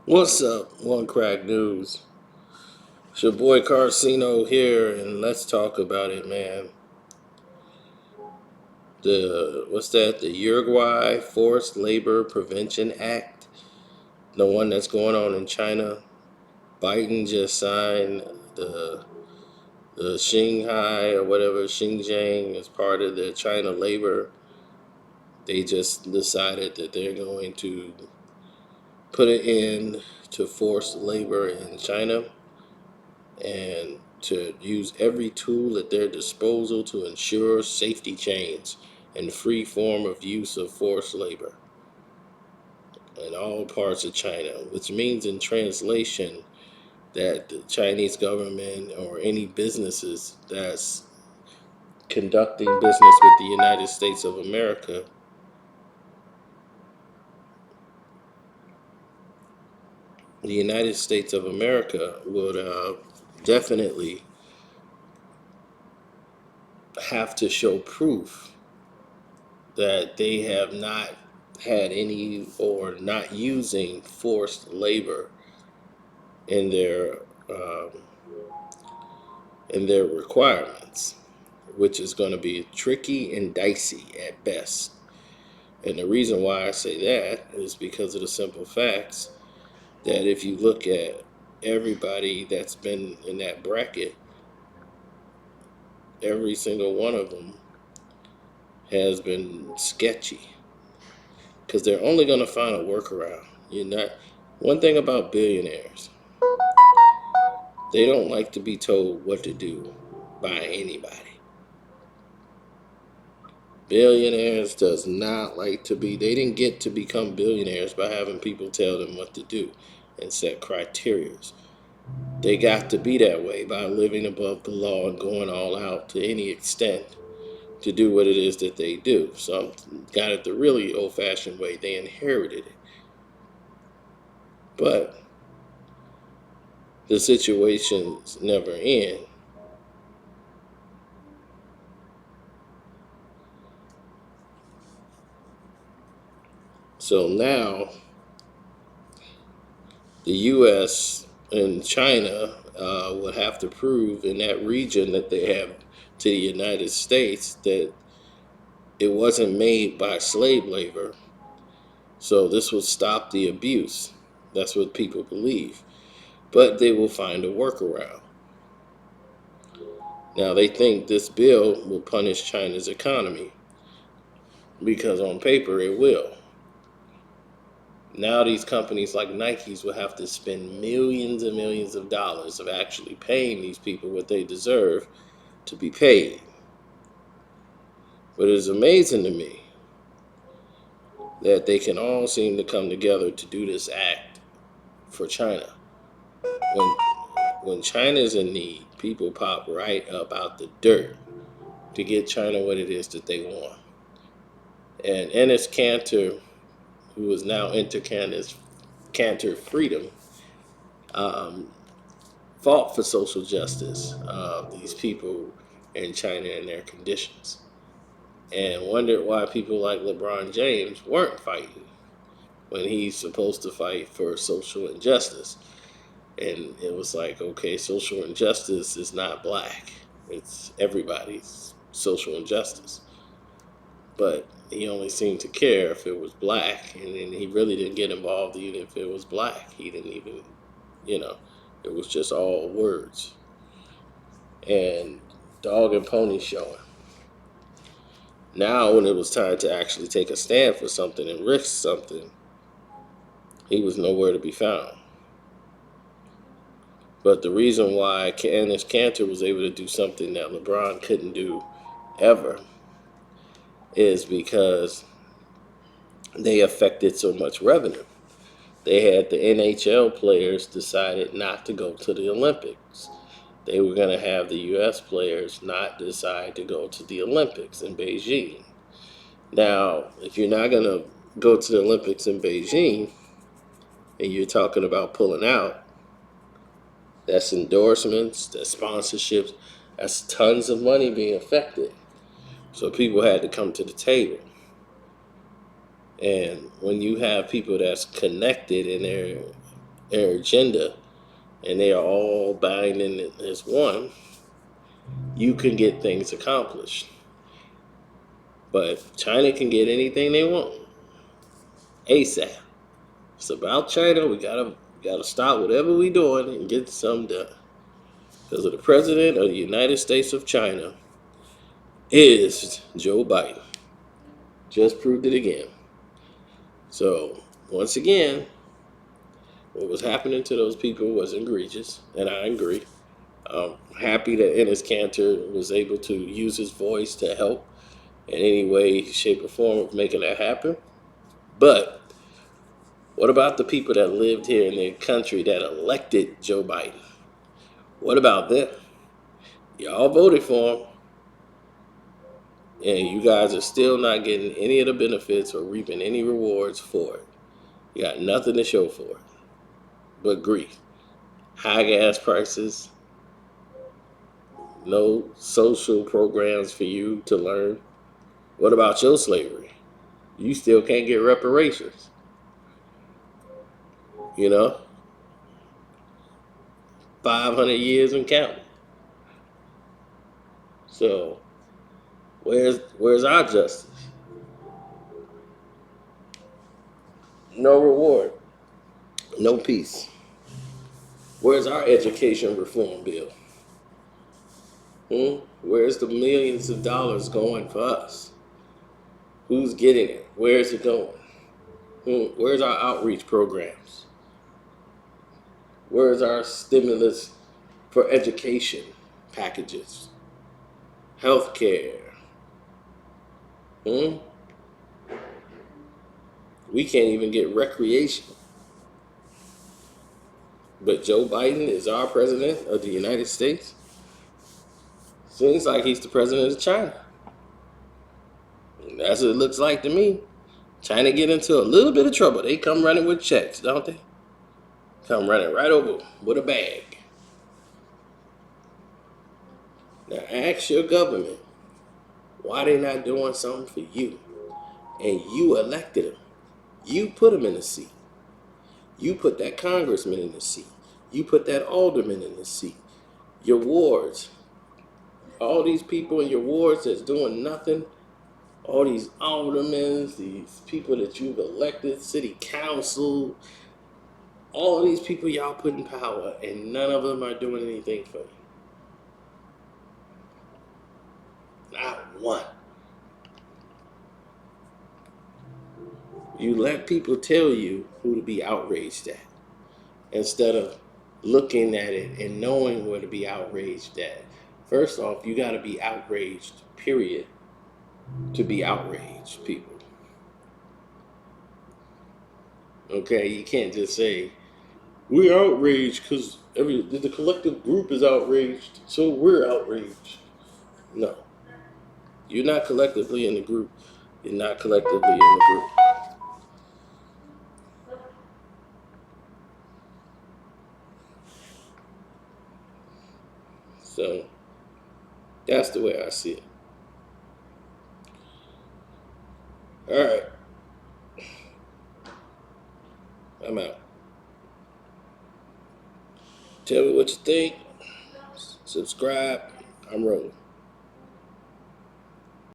What's up, One Crack News? It's your boy Carcino here, and let's talk about it, man. What's that? The Uruguay Forced Labor Prevention Act, the one that's going on in China. Biden just signed the the Shanghai or whatever Xinjiang as part of the China labor. They just decided that they're going to put an end to forced labor in China and to use every tool at their disposal to ensure safety chains and free form of use of forced labor in all parts of China, which means in translation that the Chinese government or any businesses that's conducting business with the United States of America, the United States of America would definitely have to show proof that they have not had any or not using forced labor in their um, in their requirements, which is going to be tricky and dicey at best. And the reason why I say that is because of the simple facts that if you look at everybody that's been in that bracket, every single one of them has been sketchy because they're only going to find a workaround. You're not. One thing about billionaires, they don't like to be told what to do by anybody. Billionaires does not like to be, they didn't get to become billionaires by having people tell them what to do and set criterias. They got to be that way by living above the law and going all out to any extent to do what it is that they do. Some got it the really old fashioned way, they inherited it. But the situations never end. So now the U.S. and China would have to prove in that region that they have to the United States that it wasn't made by slave labor. So this would stop the abuse. That's what people believe. But they will find a workaround. Now, they think this bill will punish China's economy because on paper it will. Now these companies like Nike's will have to spend millions and millions of dollars of actually paying these people what they deserve to be paid. But it's amazing to me that they can all seem to come together to do this act for China. When when China's in need, people pop right up out the dirt to get China what it is that they want. And Enes Kanter, who is now Enter Cantor Freedom, um, fought for social justice of these people in China and their conditions, and wondered why people like LeBron James weren't fighting when he's supposed to fight for social injustice. And it was like, okay, social injustice is not black, it's everybody's social injustice. But he only seemed to care if it was black, and then he really didn't get involved even if it was black. He didn't even, you know, it was just all words and dog and pony showing. Now, when it was time to actually take a stand for something and risk something, he was nowhere to be found. But the reason why Enes Kanter was able to do something that LeBron couldn't do ever is because they affected so much revenue. They had the NHL players decided not to go to the Olympics. They were going to have the U.S. players not decide to go to the Olympics in Beijing. Now, if you're not going to go to the Olympics in Beijing and you're talking about pulling out, that's endorsements, that's sponsorships, that's tons of money being affected. So people had to come to the table. And when you have people that's connected and they're their agenda, and they are all binding as one, you can get things accomplished. But China can get anything they want ASAP. It's about China. We gotta stop whatever we doing and get something done. Because the president of the United States of China is Joe Biden. Just proved it again. So once again, what was happening to those people was egregious, and I agree. I'm happy that Enes Kanter was able to use his voice to help in any way, shape, or form of making that happen. But what about the people that lived here in their country that elected Joe Biden? What about them? Y'all voted for him, and you guys are still not getting any of the benefits or reaping any rewards for it. You got nothing to show for it but grief. High gas prices, no social programs for you to learn. What about your slavery? You still can't get reparations. You know, 500 years and counting. So where's our justice? No reward, no peace. Where's our education reform bill? Where's the millions of dollars going for us? Who's getting it? Where's it going? Where's our outreach programs? Where's our stimulus for education packages? Healthcare. Hmm? We can't even get recreation. But Joe Biden is our president of the United States. Seems like he's the president of China. That's what it looks like to me. China get into a little bit of trouble. They come running with checks, don't they? Come running right over with a bag. Now ask your government why they not doing something for you. And you elected them. You put them in the seat. You put that congressman in the seat. You put that alderman in the seat. Your wards. All these people in your wards that's doing nothing. All these aldermen, these people that you've elected, city council, all these people y'all put in power, and none of them are doing anything for you. Not one. You let people tell you who to be outraged at instead of looking at it and knowing where to be outraged at. First off, you got to be outraged, period, to be outraged, people. Okay, you can't just say, we're outraged because the collective group is outraged, so we're outraged. No, you're not collectively in the group. You're not collectively in the group. So that's the way I see it. All right, I'm out. Tell me what you think. Subscribe. I'm rolling.